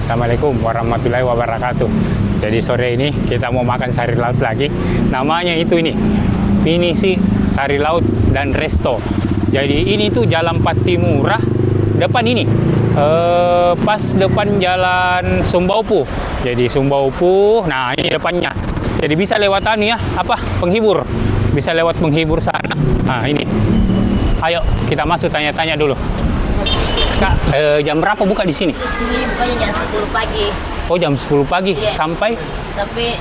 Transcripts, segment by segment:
Assalamualaikum warahmatullahi wabarakatuh. Jadi sore ini kita mau makan sari laut lagi. Namanya itu ini, Pinisi Sari Laut dan Resto. Jadi ini tuh Jalan Patimura, depan ini. Pas depan Jalan Sumbaupu. Jadi Sumbaupu, nah ini depannya. Jadi bisa lewat penghibur. Bisa lewat penghibur sana. Nah ini. Ayo kita masuk tanya-tanya dulu. Kak, jam berapa buka di sini? Sini bukanya jam 10 pagi. Oh, jam 10 pagi Iya. sampai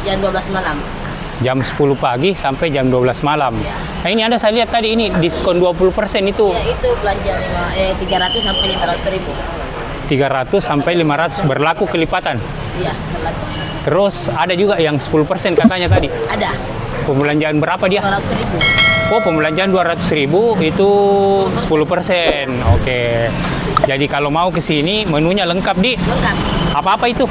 Jam 12 malam. jam 10 pagi sampai jam 12 malam. Iya. Nah, ini ada saya lihat tadi ini diskon 20% itu. Ya, itu belanja 300 sampai 500 ribu. 300 sampai 500 berlaku kelipatan. Iya, berlaku. Terus ada juga yang 10% katanya tadi. Ada Pembelanjaan berapa dia? 200 ribu. Oh, pembelanjaan 200.000 itu 10%. Oke. Jadi kalau mau ke sini menunya lengkap di Lengkap. apa-apa itu?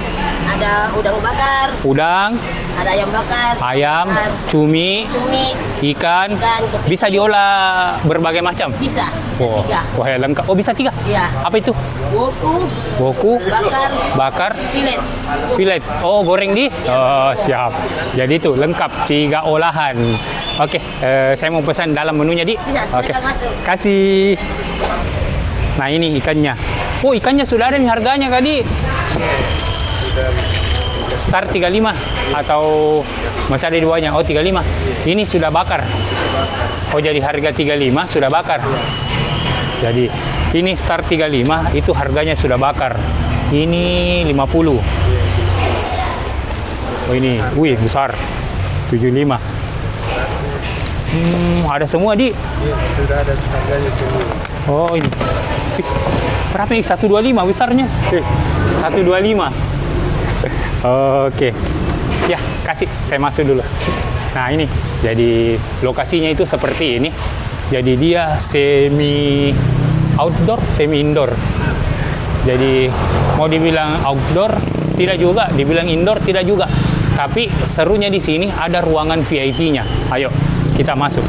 Ada udang bakar, Udang, ada ayam bakar, ayam, bakar, cumi, cumi, ikan, kepiting. bisa diolah berbagai macam. bisa Wah, 3. wah ya lengkap. Oh, bisa 3. Iya. Apa itu? Woku, Woku, bakar, filet. filet. Oh, goreng di? Oh, siap. Jadi itu lengkap 3 olahan. Oke, saya mau pesan dalam menunya di. Bisa, Oke. silakan masuk. Kasih. Nah, ini ikannya. Oh, ikannya sudah ada nih harganya, Kak Di. Start 35 atau masih ada duanya? Oh, 35. Ini sudah bakar. Oh, jadi harga 35 sudah bakar. Jadi ini start 35 itu harganya sudah bakar. Ini 50. Oh, ini wih besar. 75. Ada semua di. Sudah ada harganya semua. Oh, ini. Berapa ini? 125 besarnya. 125. Oke. Ya, kasih. Saya masuk dulu. Nah, ini. Jadi lokasinya itu seperti ini. Jadi dia semi outdoor, semi indoor. Jadi mau dibilang outdoor tidak juga, dibilang indoor tidak juga. Tapi serunya di sini ada ruangan VIP-nya. Ayo, kita masuk.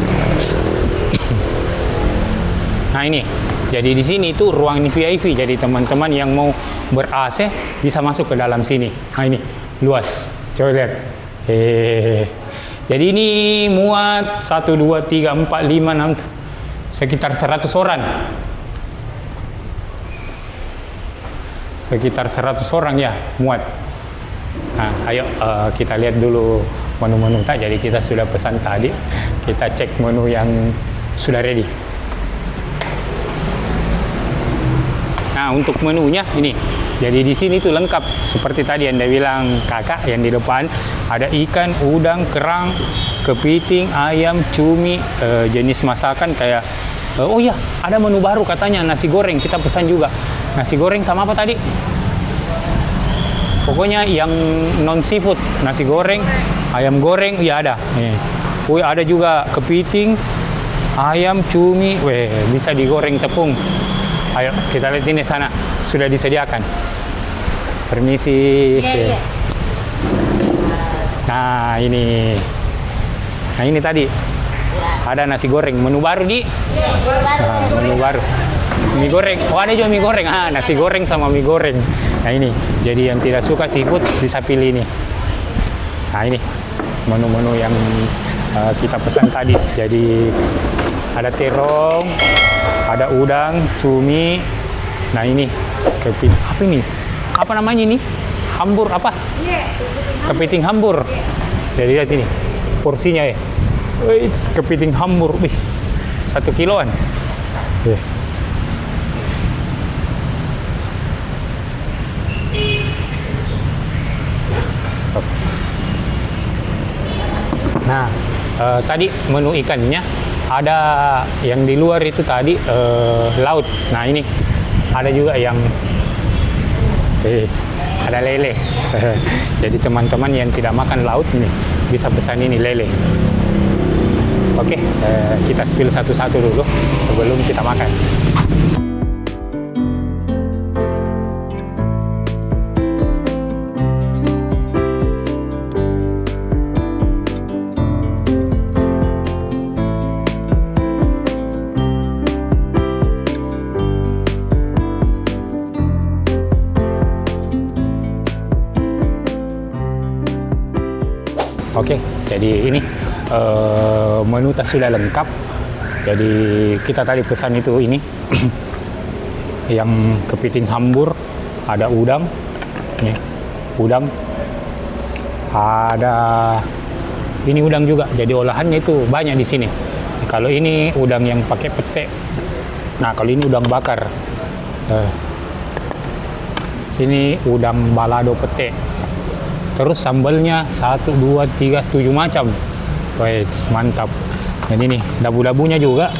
Nah, ini. Jadi di sini itu ruangan VIP. Jadi teman-teman yang mau ber-AC bisa masuk ke dalam sini. Nah, ini luas. Coba lihat. Jadi ini muat 1 2 3 4 5 6 sekitar 100 orang. Sekitar 100 orang ya muat. Nah, ayo kita lihat dulu menu-menu tak. Jadi kita sudah pesan tadi. Kita cek menu yang sudah ready. Nah, untuk menunya ini. Jadi di sini tuh lengkap seperti tadi yang Anda bilang Kakak yang di depan, ada ikan, udang, kerang, kepiting, ayam, cumi, jenis masakan kayak oh ya, ada menu baru katanya nasi goreng, kita pesan juga. Nasi goreng sama apa tadi? Pokoknya yang non seafood, nasi goreng, ayam goreng, ya ada. Wih, ada juga kepiting, ayam, cumi, bisa digoreng tepung. Ayo kita lihat ini sana, sudah disediakan. Permisi. Iya. Nah ini tadi ada nasi goreng, menu baru di. Nah, menu baru. Mie goreng. Oh, ada juga mie goreng. Nasi goreng sama mie goreng. Nah ini, jadi yang tidak suka seafood bisa pilih ini. Nah ini menu-menu yang kita pesan tadi. Jadi ada terong, ada udang, cumi. Nah ini kepiting. Apa ini? Apa namanya ini? Hambur apa? Kepiting hambur. Jadi lihat ini porsinya ya. Kepiting hambur. Wih, 1 kiloan. Nah, tadi menu ikannya ada yang di luar itu tadi laut. Nah ini ada juga yang ada lele. Jadi teman-teman yang tidak makan laut ini bisa pesan ini lele. Oke, kita spill satu-satu dulu sebelum kita makan. Oke, jadi ini menu tas sudah lengkap. Jadi kita tadi pesan itu ini yang kepiting hambur, ada udang, nih udang, ada ini udang juga. Jadi olahannya itu banyak di sini. Kalau ini udang yang pakai pete, nah kalau ini udang bakar, ini udang balado pete. Terus sambalnya 1, 2, 3, 7 macam. Wih, mantap. Dan ini dabu-dabunya juga.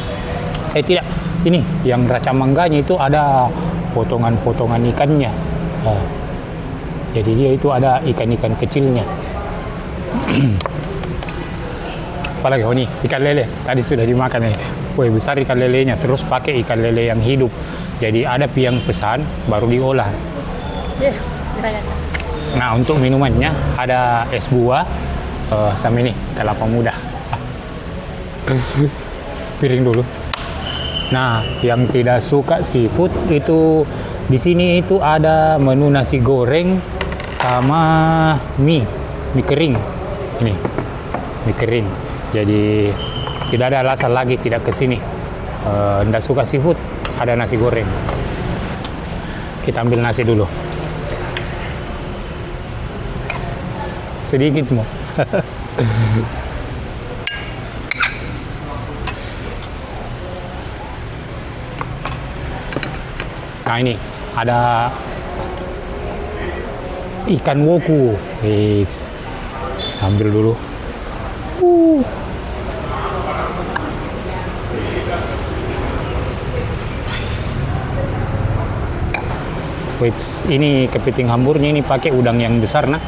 Tidak, ini yang raca mangganya itu ada potongan-potongan ikannya. Jadi dia itu ada ikan-ikan kecilnya. Apalagi ini ikan lele. Tadi sudah dimakan nih. Wih, besar ikan lelenya. Terus pakai ikan lele yang hidup. Jadi ada yang pesan baru diolah. Nah, untuk minumannya ada es buah sama ini kelapa muda. Piring dulu. Nah, yang tidak suka seafood itu di sini itu ada menu nasi goreng sama mie kering. Ini mie kering. Jadi tidak ada alasan lagi tidak ke sini. Tidak suka seafood, ada nasi goreng. Kita ambil nasi dulu. Sedikit mau. Nah ini ada ikan woku. Ambil dulu. Ini kepiting hamburnya ini pakai udang yang besar nah.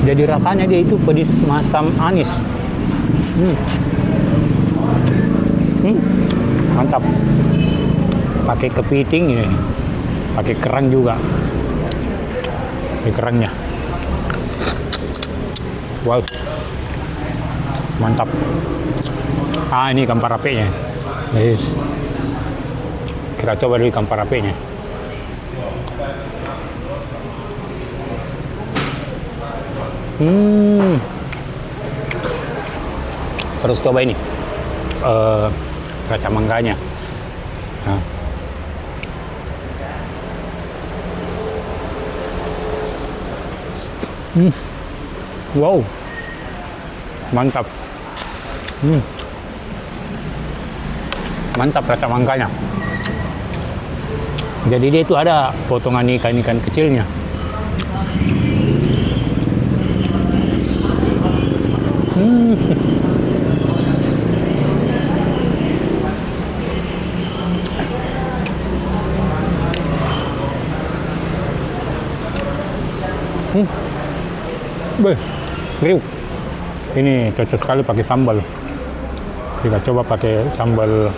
Jadi rasanya dia itu pedis masam anis. Mantap. Pakai kepiting ini, pakai kerang juga. Pakai kerangnya. Wow, mantap. Ini ikan parapenya. Yes. Kita coba dulu ikan parapenya. Terus coba ini raca mangganya. Nah. Wow, mantap. Mantap raca mangganya. Jadi dia itu ada potongan ikan-ikan kecilnya. Kriuk. Ini cocok sekali pakai sambal. Kita coba pakai sambal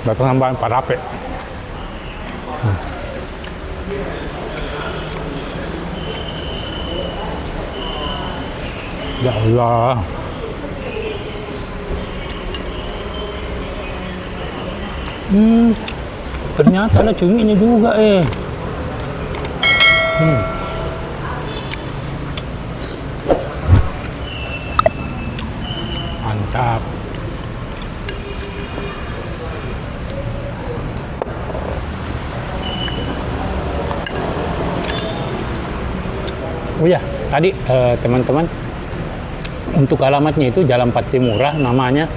batu sambal parape. Ya Allah. Ternyata ada cuminya juga Mantap. Oh ya, tadi teman-teman, untuk alamatnya itu Jalan Patimura, namanya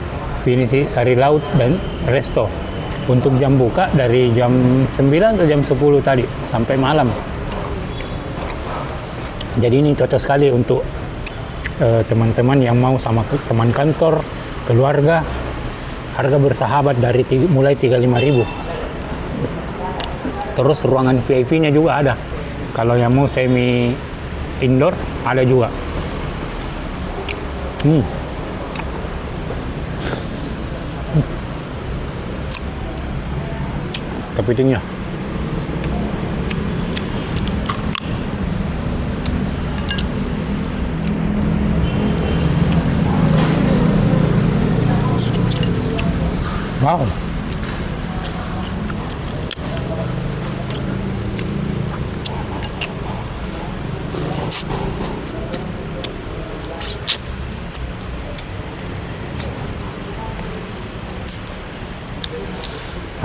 Pinisi Sari Laut dan Resto. Untuk jam buka dari jam 9 atau jam 10 tadi sampai malam. Jadi ini cocok sekali untuk teman-teman yang mau sama teman kantor, keluarga. Harga bersahabat dari mulai 35.000. Terus ruangan VIP-nya juga ada. Kalau yang mau semi indoor ada juga. Kepitingnya. Wow.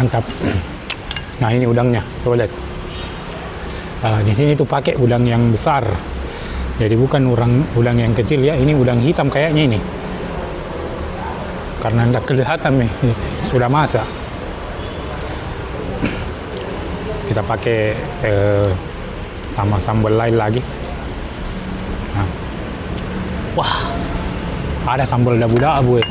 Mantap. Nah, ini udangnya, coba lihat. Di sini tuh pakai udang yang besar. Jadi bukan udang yang kecil ya, ini udang hitam kayaknya ini. Karena tidak kelihatan nih, sudah masak. Kita pakai sama sambal lain lagi. Nah. Wah, ada sambal dabu-dabu ya.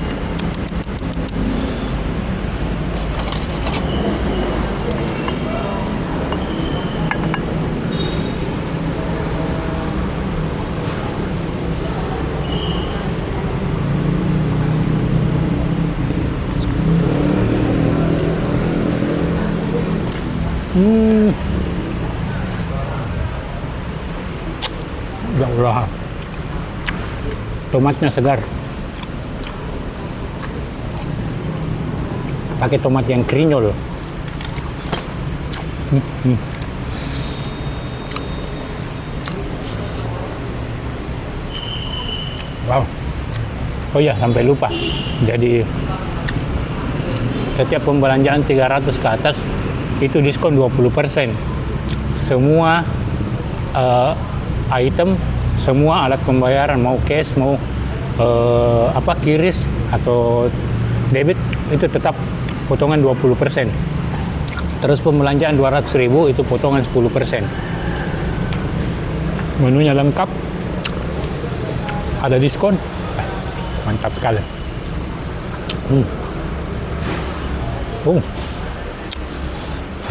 Ya Allah, tomatnya segar. Pakai tomat yang krinyol. Wow. Oh ya, sampai lupa. Jadi setiap pembelanjaan 300 ke atas itu diskon 20%. Semua item, semua alat pembayaran, mau cash, mau kiris atau debit, itu tetap potongan 20%. Terus pembelanjaan 200.000 itu potongan 10%. Menunya lengkap, ada diskon. Mantap sekali.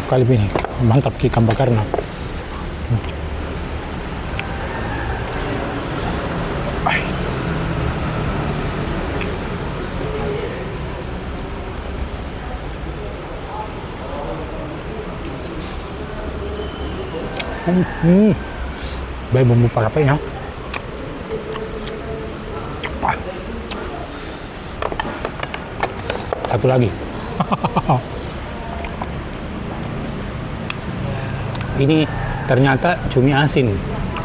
Sekali ini mantap ikan bakarnya. Nice. Baik bumbu palapanya. Satu lagi. Ini ternyata cumi asin,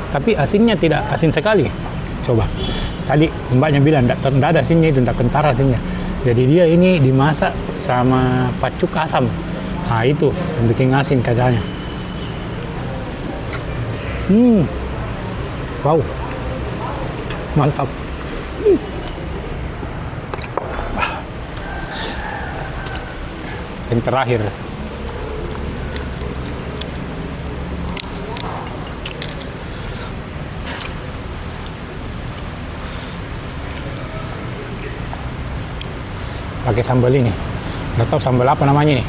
tapi asinnya tidak asin sekali. Coba, tadi mbaknya bilang tidak ada asinnya, itu tidak kental asinnya. Jadi dia ini dimasak sama pacuk asam. Nah itu yang bikin asin katanya. Wow, mantap. Yang terakhir. Pakai sambal ini. Nggak tahu sambal apa namanya nih.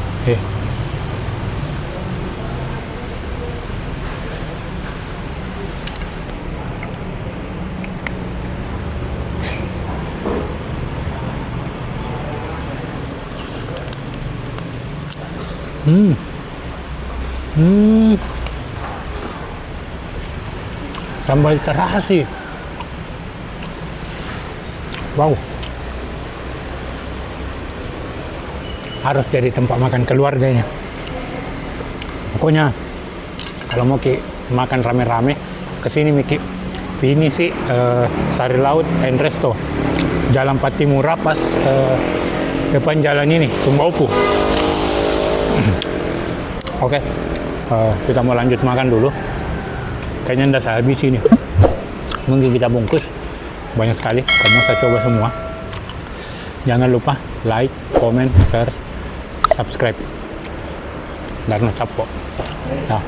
Sambal terasi. Wow. Harus jadi tempat makan keluarga ini. Pokoknya kalau mau makan rame-rame kesini Miki. Ini sih Sari Laut and Resto, Jalan Patimura, pas depan jalan ini Sumba Upu. Oke, kita mau lanjut makan dulu. Kayaknya udah saya habis ini. Mungkin kita bungkus banyak sekali karena saya coba semua. Jangan lupa like, comment, share, subscribe. Darno Capo. Nah.